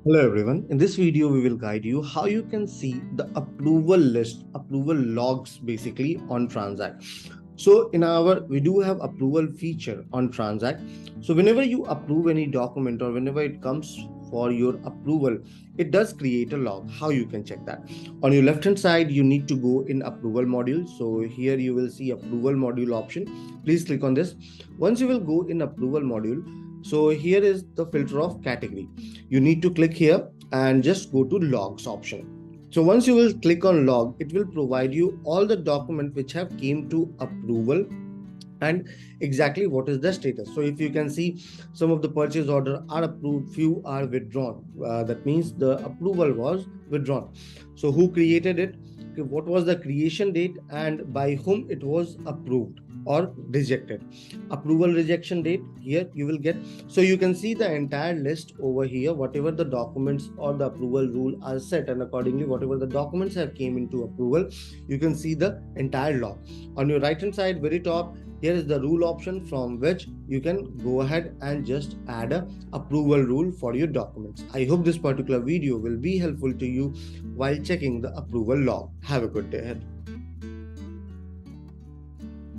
Hello everyone. In this video, we will guide you how you can see the approval list, approval logs basically on Transact. So we do have approval feature on Transact. So whenever you approve any document or whenever it comes for your approval, it does create a log. How you can check that? On your left hand side, you need to go in approval module. So here you will see approval module option. Please click on this. Once you will go in approval module, so here is the filter of category. You need to click here and just go to logs option. So once you will click on log, it will provide you all the documents which have came to approval and exactly what is the status. So if you can see, some of the purchase order are approved, few are withdrawn. That means the approval was withdrawn. So who created it, what was the creation date, and by whom it was approved or rejected. Approval rejection date, here you will get. So you can see the entire list over here, whatever the documents or the approval rule are set, and accordingly whatever the documents have came into approval, you can see the entire log. On your right hand side, very top, here is the rule option from which you can go ahead and just add a approval rule for your documents. I hope this particular video will be helpful to you while checking the approval log. Have a good day ahead.